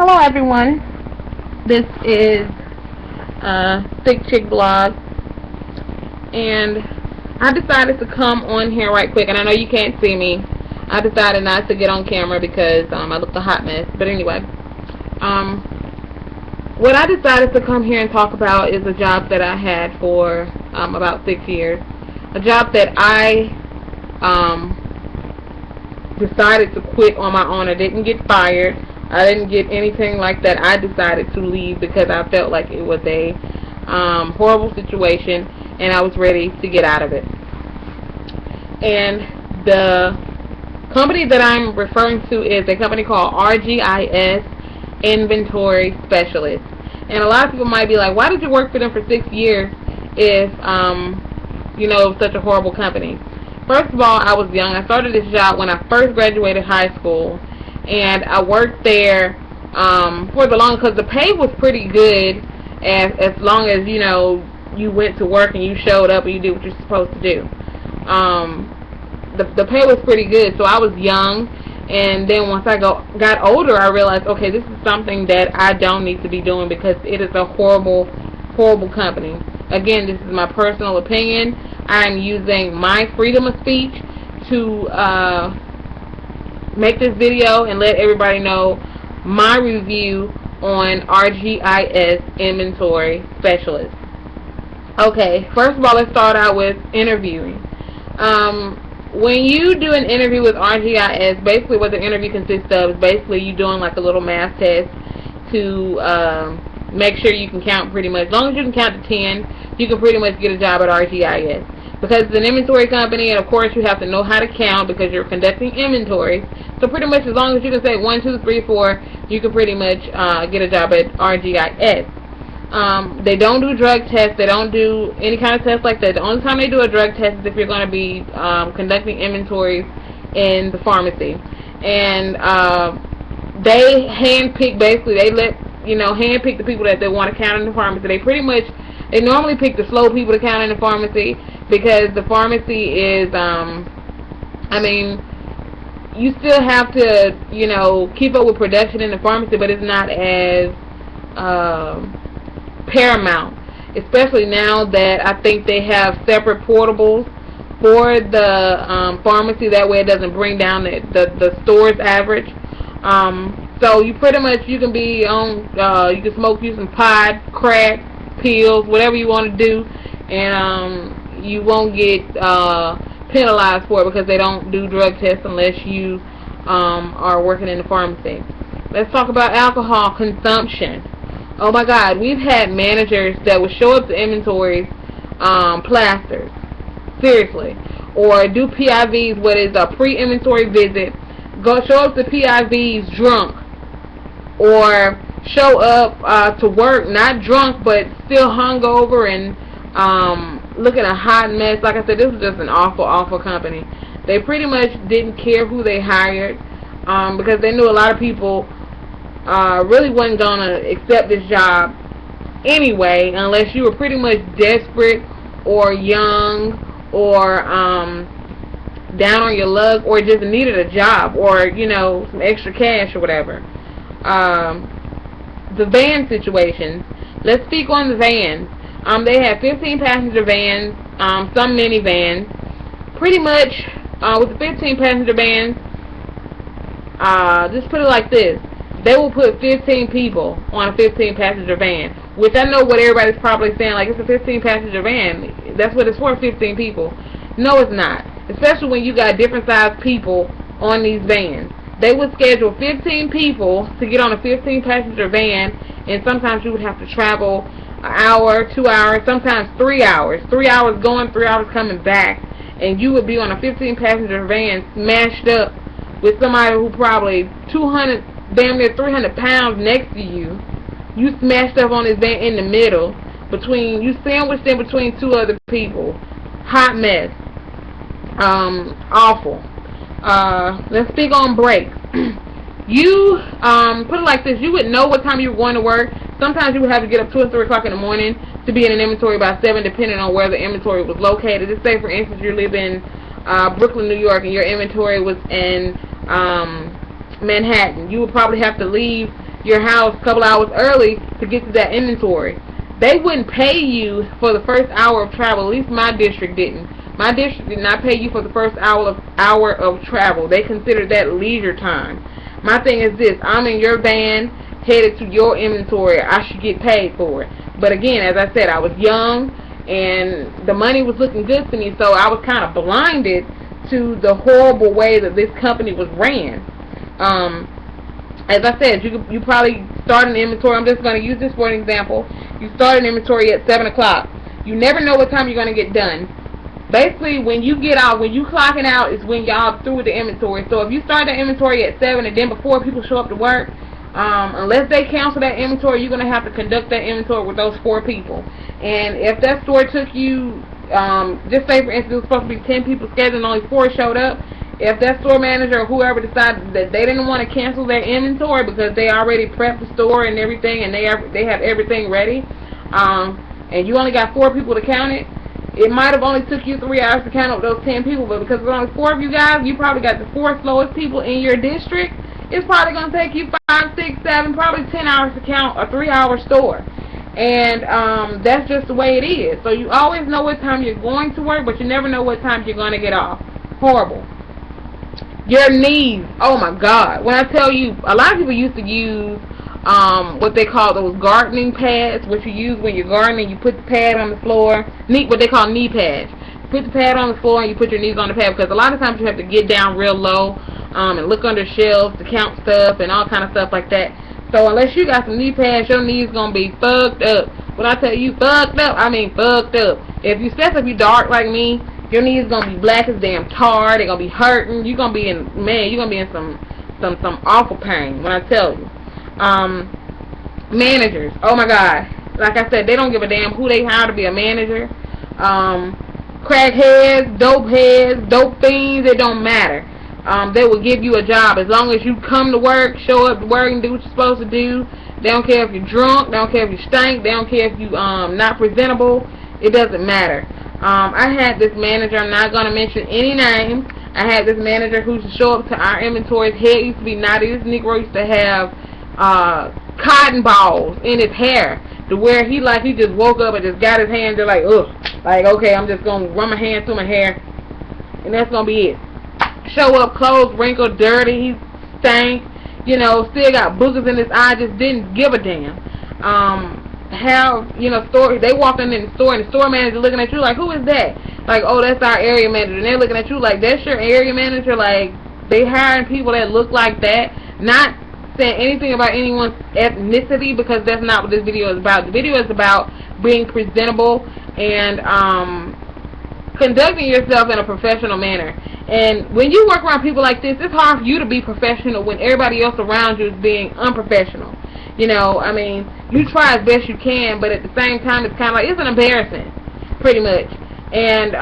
Hello everyone, this is ThickChickVlogs, and I decided to come on here right quick, and I know you can't see me. I decided not to get on camera because I looked a hot mess, but anyway, what I decided to come here and talk about is a job that I had for about 6 years, a job that I decided to quit on my own. I didn't get fired. I didn't get anything like that. I decided to leave because I felt like it was a horrible situation and I was ready to get out of it. And the company that I'm referring to is a company called RGIS Inventory Specialist. And a lot of people might be like, why did you work for them for 6 years if such a horrible company? First of all, I was young. I started this job when I first graduated high school, and I worked there for the long, because the pay was pretty good as long as you went to work and you showed up and you did what you're supposed to do. The pay was pretty good, so I was young, and then once I got older, I realized, okay, this is something that I don't need to be doing because it is a horrible company. Again, this is my personal opinion. I'm using my freedom of speech to make this video and let everybody know my review on RGIS Inventory Specialist. Okay, first of all, let's start out with interviewing. When you do an interview with RGIS, basically what the interview consists of is basically you doing like a little math test to make sure you can count pretty much. As long as you can count to 10, you can pretty much get a job at RGIS. Because it's an inventory company, and of course you have to know how to count because you're conducting inventory. So pretty much as long as you can say 1, 2, 3, 4, you can pretty much get a job at RGIS. They don't do drug tests. They don't do any kind of test like that. The only time they do a drug test is if you're going to be conducting inventories in the pharmacy. And they handpick, basically, they let handpick the people that they want to count in the pharmacy. They normally pick the slow people to count in the pharmacy because the pharmacy is, you still have to, keep up with production in the pharmacy, but it's not as paramount, especially now that I think they have separate portables for the pharmacy. That way it doesn't bring down the store's average. So you pretty much, you can be on, you can smoke you some pot, crack, pills, whatever you want to do, and you won't get penalized for it because they don't do drug tests unless you are working in the pharmacy. Let's talk about alcohol consumption. Oh my God, we've had managers that would show up to inventories plastered, seriously, or do PIVs, what is a pre-inventory visit, show up to PIVs drunk, or show up to work not drunk but still hungover and looking a hot mess. Like I said, this was just an awful company. They pretty much didn't care who they hired because they knew a lot of people really wasn't going to accept this job anyway unless you were pretty much desperate or young or down on your luck or just needed a job or some extra cash or whatever. The van situations. Let's speak on the vans. They have 15 passenger vans, some minivans. Pretty much with the 15 passenger vans, just put it like this. They will put 15 people on a 15 passenger van, which I know what everybody's probably saying, like, it's a 15 passenger van. That's what it's for, 15 people. No, it's not. Especially when you got different sized people on these vans. They would schedule 15 people to get on a 15 passenger van, and sometimes you would have to travel an hour, 2 hours, sometimes 3 hours. 3 hours going, 3 hours coming back, and you would be on a 15 passenger van smashed up with somebody who probably 200, damn near 300 pounds next to you. You smashed up on this van in the middle, you sandwiched in between two other people. Hot mess. Awful. Let's speak on breaks. You put it like this: you would know what time you were going to work. Sometimes you would have to get up 2 or 3 o'clock in the morning to be in an inventory by 7, depending on where the inventory was located. Just say, for instance, you live in Brooklyn, New York, and your inventory was in Manhattan. You would probably have to leave your house a couple hours early to get to that inventory. They wouldn't pay you for the first hour of travel. At least my district didn't. My district did not pay you for the first hour of travel. They considered that leisure time. My thing is this: I'm in your van, headed to your inventory. I should get paid for it. But again, as I said, I was young, and the money was looking good to me, so I was kind of blinded to the horrible way that this company was ran. As I said, you probably start an inventory. I'm just going to use this for an example. You start an inventory at 7 o'clock. You never know what time you're going to get done. Basically, when you get out, when you clocking out is when y'all through with the inventory. So if you start the inventory at 7 and then before people show up to work, unless they cancel that inventory, you're going to have to conduct that inventory with those 4 people. And if that store took you, just say for instance it was supposed to be 10 people scheduled and only 4 showed up, if that store manager or whoever decided that they didn't want to cancel their inventory because they already prepped the store and everything and they have everything ready, and you only got 4 people to count it, it might have only took you 3 hours to count up those 10 people, but because there's only 4 of you guys, you probably got the 4 slowest people in your district. It's probably going to take you 5, 6, 7, probably 10 hours to count a 3-hour store. And that's just the way it is. So you always know what time you're going to work, but you never know what time you're going to get off. Horrible. Your knees. Oh my God. When I tell you, a lot of people used to use what they call those gardening pads, which you use when you're gardening. You put the pad on the floor, what they call knee pads. Put the pad on the floor and you put your knees on the pad, because a lot of times you have to get down real low and look under shelves to count stuff and all kind of stuff like that. So unless you got some knee pads, your knees gonna be fucked up. When I tell you fucked up, I mean fucked up. Especially if you dark like me, your knees gonna be black as damn tar. They're gonna be hurting. You're gonna be in some awful pain. When I tell you, managers. Oh my God. Like I said, they don't give a damn who they hire to be a manager. Crackheads, dope heads, dope fiends. It don't matter. They will give you a job as long as you come to work, show up to work, and do what you're supposed to do. They don't care if you're drunk. They don't care if you stink. They don't care if you not presentable. It doesn't matter. I had this manager. I'm not gonna mention any names. I had this manager who used to show up to our inventory. His head used to be knotty. This Negro used to have cotton balls in his hair, to where he just woke up and just got his hand just like, ugh, like, okay, I'm just gonna run my hand through my hair, and that's gonna be it. Show up, clothes wrinkled, dirty, he stank, still got boogers in his eye, just didn't give a damn. They walk in the store and the store manager looking at you like, who is that? Like, oh, that's our area manager. And they're looking at you like, that's your area manager? Like, they hiring people that look like that. Not saying anything about anyone's ethnicity, because that's not what this video is about. The video is about being presentable and conducting yourself in a professional manner. And when you work around people like this, it's hard for you to be professional when everybody else around you is being unprofessional. I mean, you try as best you can, but at the same time, it's kind of like, it's an embarrassment, pretty much. And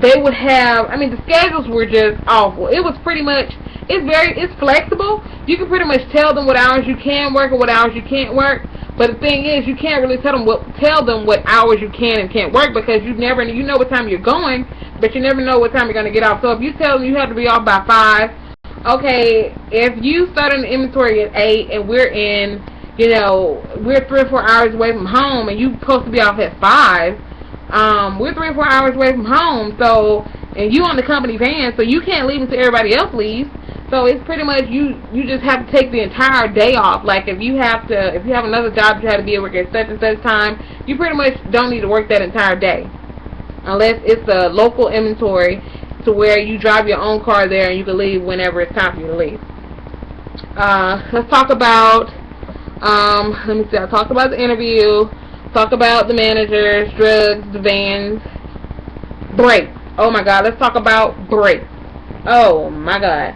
they would have, the schedules were just awful. It was pretty much, it's flexible. You can pretty much tell them what hours you can work or what hours you can't work. But the thing is, you can't really tell them what hours you can and can't work, because you know what time you're going, but you never know what time you're going to get off. So if you tell them you have to be off by 5, okay, if you start an inventory at 8 and we're 3 or 4 hours away from home and you're supposed to be off at 5, we're 3 or 4 hours away from home, so, and you on the company van, so you can't leave until everybody else leaves. So it's pretty much you just have to take the entire day off. Like if you have another job you have to be at work at such and such time, you pretty much don't need to work that entire day, unless it's a local inventory to where you drive your own car there and you can leave whenever it's time for you to leave. Let's talk about let me see, I talked about the interview, talk about the managers, drugs, the vans, breaks. Oh my God, let's talk about breaks. Oh my God.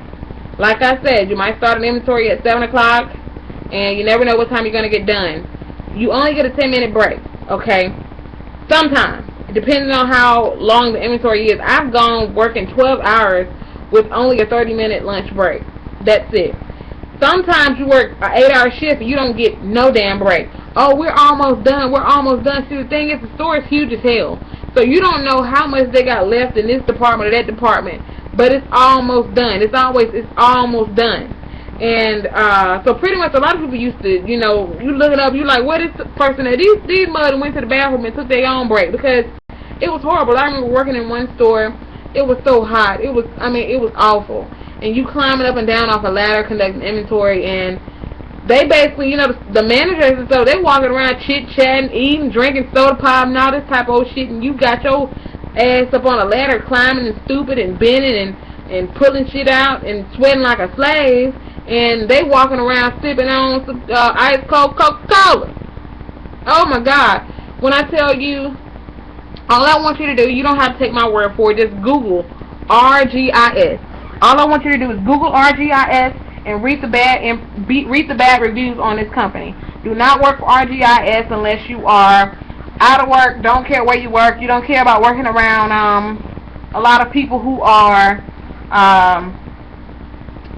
Like I said, you might start an inventory at 7 o'clock, and you never know what time you're going to get done. You only get a 10-minute break, okay? Sometimes, depending on how long the inventory is. I've gone working 12 hours with only a 30-minute lunch break. That's it. Sometimes you work an 8-hour shift and you don't get no damn break. Oh, we're almost done. We're almost done. See, the thing is, the store is huge as hell. So you don't know how much they got left in this department or that department. But it's almost done. It's almost done. And so pretty much a lot of people used to, you know, you look it up, you like, what is the person that these mothers went to the bathroom and took their own break, because it was horrible. I remember working in one store. It was so hot. It was, I mean, it was awful. And you climbing up and down off a ladder conducting inventory, and they basically, you know, the managers and stuff, they walking around chit-chatting, eating, drinking soda pop and all this type of old shit, and you got your ass up on a ladder climbing and stupid and bending and pulling shit out and sweating like a slave, and they walking around sipping on some ice cold Coca-Cola. Oh my God. When I tell you, all I want you to do, you don't have to take my word for it, just Google RGIS. All I want you to do is Google RGIS and read the bad reviews on this company. Do not work for RGIS unless you are out of work, don't care where you work, you don't care about working around a lot of people who are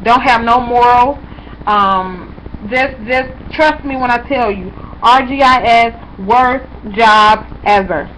don't have no morals. Just trust me when I tell you, RGIS, worst job ever.